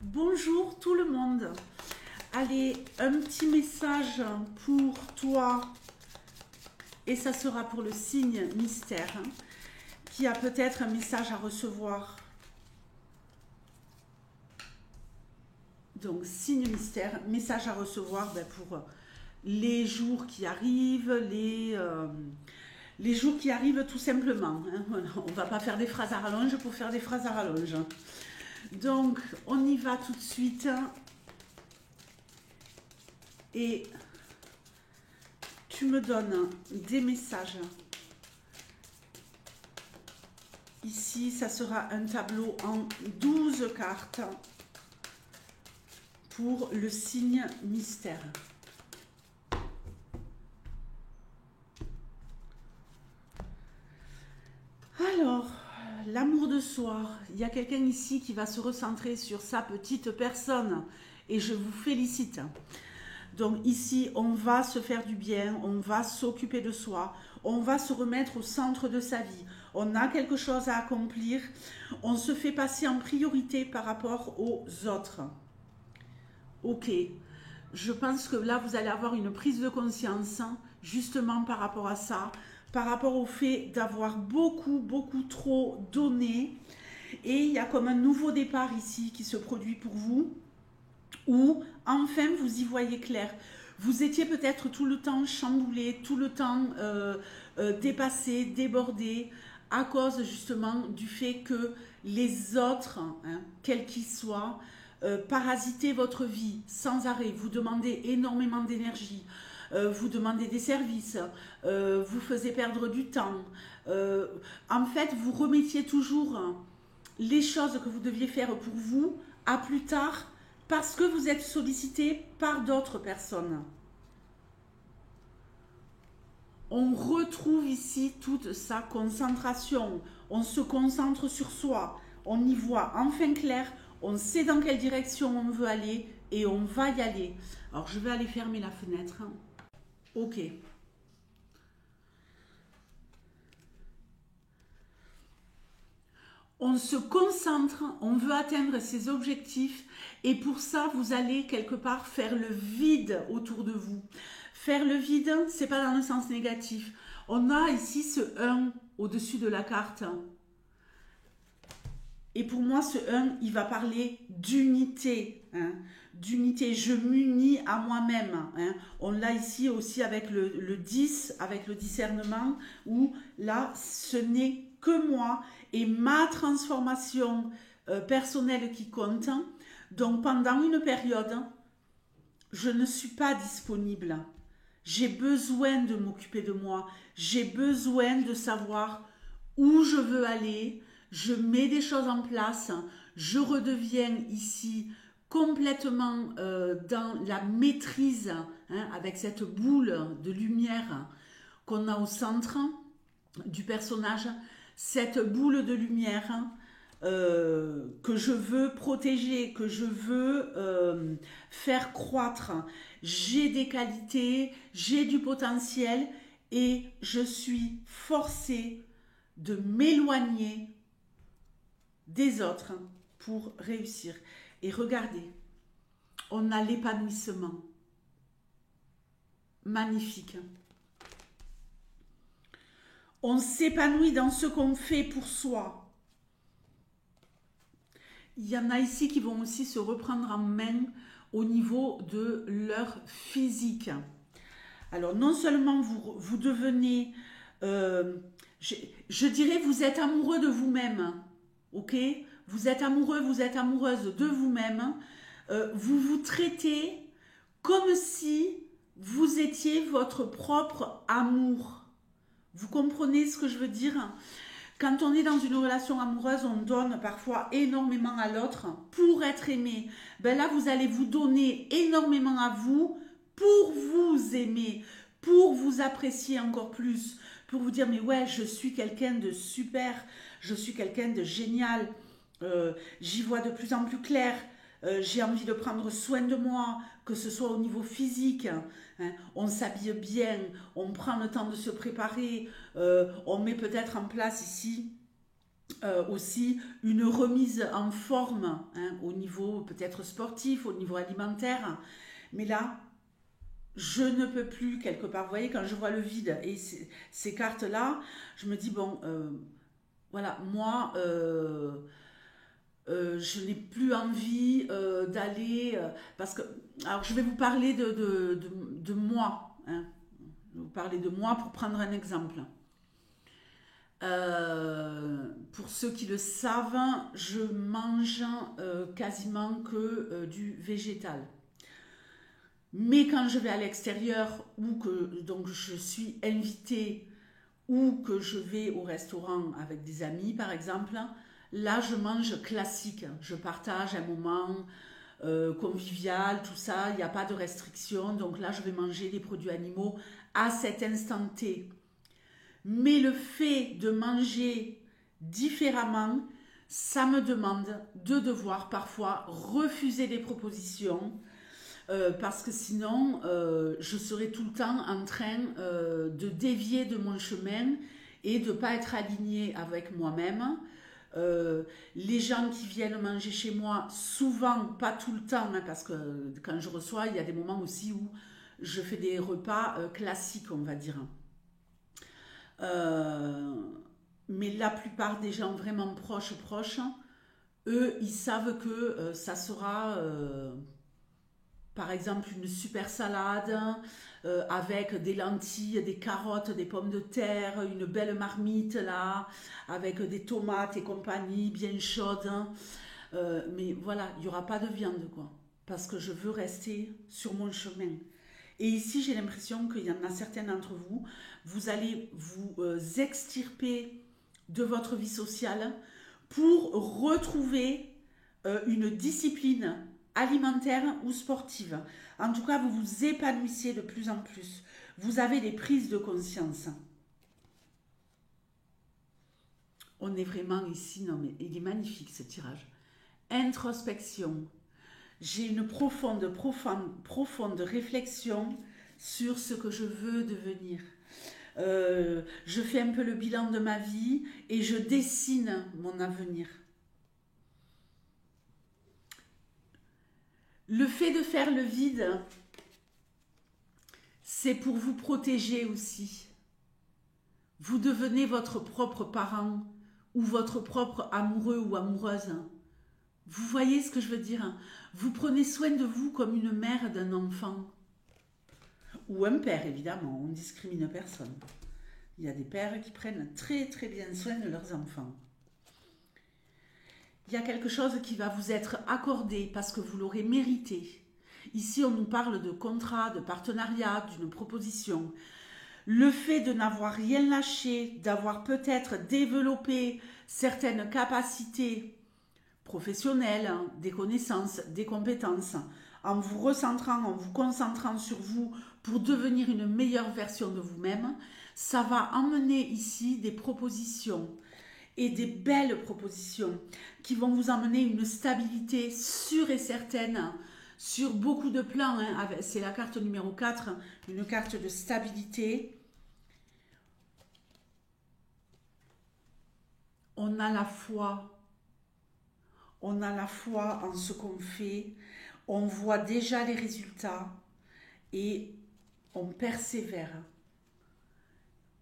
Bonjour tout le monde. Allez, un petit message pour toi et ça sera pour le signe mystère qui a peut-être un message à recevoir. Donc signe mystère, message à recevoir pour les jours qui arrivent, les jours qui arrivent tout simplement. Voilà, on ne va pas faire des phrases à rallonge pour faire des phrases à rallonge. Donc on y va tout de suite. Et tu me donnes des messages. Ici, ça sera un tableau en 12 cartes pour le signe mystère. Alors, l'amour de soi. Il y a quelqu'un ici qui va se recentrer sur sa petite personne et je vous félicite. Donc ici, on va se faire du bien, on va s'occuper de soi, on va se remettre au centre de sa vie. On a quelque chose à accomplir, on se fait passer en priorité par rapport aux autres. Ok, je pense que là, vous allez avoir une prise de conscience, justement par rapport à ça, par rapport au fait d'avoir beaucoup trop donné. Et il y a comme un nouveau départ ici qui se produit pour vous, où enfin vous y voyez clair. Vous étiez peut-être tout le temps chamboulé, tout le temps dépassé, débordé, à cause justement du fait que les autres, quels qu'ils soient, parasitaient votre vie sans arrêt, vous demandez énormément d'énergie, vous demandez des services, vous faisiez perdre du temps. En fait, vous remettiez toujours les choses que vous deviez faire pour vous à plus tard parce que vous êtes sollicité par d'autres personnes. On retrouve ici toute sa concentration. On se concentre sur soi. On y voit enfin clair. On sait dans quelle direction on veut aller et on va y aller. Alors, je vais aller fermer la fenêtre. Ok. On se concentre, on veut atteindre ses objectifs et pour ça, vous allez quelque part faire le vide autour de vous. Faire le vide, c'est pas dans le sens négatif. On a ici ce 1 au-dessus de la carte. Et pour moi, ce 1, il va parler d'unité. D'unité, je m'unis à moi-même. On l'a ici aussi avec le 10, avec le discernement, où là, ce n'est que moi et ma transformation personnelle qui compte. Donc pendant une période, je ne suis pas disponible. J'ai besoin de m'occuper de moi. J'ai besoin de savoir où je veux aller. Je mets des choses en place. Je redeviens ici complètement dans la maîtrise, avec cette boule de lumière qu'on a au centre du personnage. Cette boule de lumière que je veux protéger, que je veux faire croître. J'ai des qualités, j'ai du potentiel et je suis forcée de m'éloigner des autres pour réussir. Et regardez, on a l'épanouissement. Magnifique. On s'épanouit dans ce qu'on fait pour soi. Il y en a ici qui vont aussi se reprendre en main au niveau de leur physique. Alors non seulement vous devenez, je dirais vous êtes amoureux de vous-même, ok? Vous êtes amoureux, vous êtes amoureuse de vous-même. Vous vous traitez comme si vous étiez votre propre amour. Vous comprenez ce que je veux dire? Quand on est dans une relation amoureuse, on donne parfois énormément à l'autre pour être aimé. Ben là, vous allez vous donner énormément à vous pour vous aimer, pour vous apprécier encore plus, pour vous dire mais ouais, je suis quelqu'un de super, je suis quelqu'un de génial, j'y vois de plus en plus clair. J'ai envie de prendre soin de moi, que ce soit au niveau physique, on s'habille bien, on prend le temps de se préparer, on met peut-être en place ici aussi une remise en forme, hein, au niveau peut-être sportif, au niveau alimentaire. Mais là, je ne peux plus quelque part. Vous voyez, quand je vois le vide et ces cartes-là, je me dis, bon, voilà, moi, je n'ai plus envie d'aller... parce que, alors, je vais vous parler de moi. Hein. Je vais vous parler de moi pour prendre un exemple. Pour ceux qui le savent, je mange quasiment que du végétal. Mais quand je vais à l'extérieur ou que donc je suis invitée ou que je vais au restaurant avec des amis par exemple, là je mange classique. Je partage un moment convivial, tout ça, il n'y a pas de restriction. Donc là je vais manger des produits animaux à cet instant T. Mais le fait de manger différemment, ça me demande de devoir parfois refuser des propositions parce que sinon, je serais tout le temps en train de dévier de mon chemin et de ne pas être alignée avec moi-même. Les gens qui viennent manger chez moi, souvent, pas tout le temps, hein, parce que quand je reçois, il y a des moments aussi où je fais des repas classiques, on va dire. Euh, mais la plupart des gens vraiment proches, eux, ils savent que ça sera, par exemple, une super salade avec des lentilles, des carottes, des pommes de terre, une belle marmite là, avec des tomates et compagnie, bien chaudes. Mais voilà, il n'y aura pas de viande, quoi. Parce que je veux rester sur mon chemin. Et ici, j'ai l'impression qu'il y en a certains d'entre vous, vous allez vous extirper de votre vie sociale pour retrouver une discipline alimentaire ou sportive. En tout cas, vous vous épanouissez de plus en plus. Vous avez des prises de conscience. On est vraiment ici, non mais il est magnifique ce tirage. Introspection. J'ai une profonde réflexion sur ce que je veux devenir. Je fais un peu le bilan de ma vie et je dessine mon avenir. Le fait de faire le vide, c'est pour vous protéger aussi. Vous devenez votre propre parent ou votre propre amoureux ou amoureuse. Vous voyez ce que je veux dire? Vous prenez soin de vous comme une mère d'un enfant. Ou un père, évidemment, on ne discrimine personne. Il y a des pères qui prennent très très bien soin de leurs enfants. Il y a quelque chose qui va vous être accordé parce que vous l'aurez mérité. Ici, on nous parle de contrat, de partenariat, d'une proposition. Le fait de n'avoir rien lâché, d'avoir peut-être développé certaines capacités professionnelles, hein, des connaissances, des compétences, en vous recentrant, en vous concentrant sur vous pour devenir une meilleure version de vous-même, ça va emmener ici des propositions et des belles propositions qui vont vous emmener une stabilité sûre et certaine sur beaucoup de plans. Hein. C'est la carte numéro 4, une carte de stabilité. On a la foi. On a la foi en ce qu'on fait. On voit déjà les résultats et on persévère.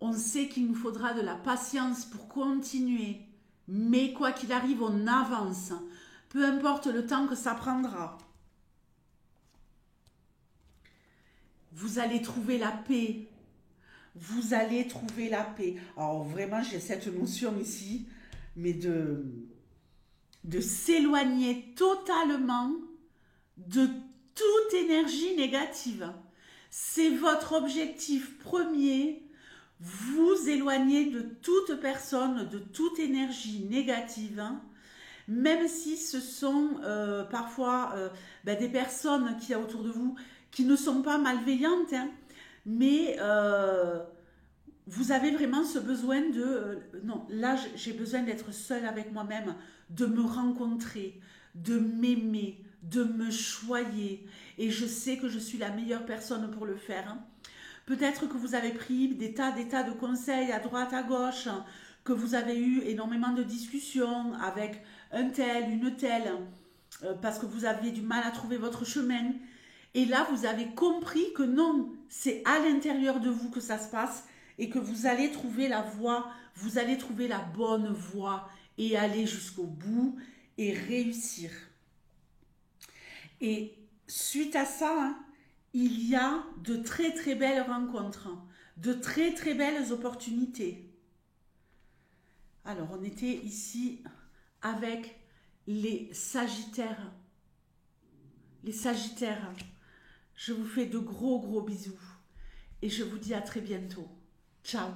On sait qu'il nous faudra de la patience pour continuer. Mais quoi qu'il arrive, on avance. Peu importe le temps que ça prendra. Vous allez trouver la paix. Vous allez trouver la paix. Alors vraiment, j'ai cette notion ici, mais de s'éloigner totalement de toute énergie négative. C'est votre objectif premier. Vous éloignez de toute personne, de toute énergie négative, hein, même si ce sont parfois des personnes qu'il y a autour de vous qui ne sont pas malveillantes, hein, mais vous avez vraiment ce besoin de... non, là j'ai besoin d'être seule avec moi-même, de me rencontrer, de m'aimer, de me choyer, et je sais que je suis la meilleure personne pour le faire, hein. Peut-être que vous avez pris des tas de conseils à droite, à gauche, que vous avez eu énormément de discussions avec un tel, une telle, parce que vous aviez du mal à trouver votre chemin. Et là, vous avez compris que non, c'est à l'intérieur de vous que ça se passe et que vous allez trouver la voie, vous allez trouver la bonne voie et aller jusqu'au bout et réussir. Et suite à ça, hein, il y a de très très belles rencontres, de très très belles opportunités. Alors, on était ici avec les Sagittaires. Les Sagittaires, je vous fais de gros bisous et je vous dis à très bientôt. Ciao.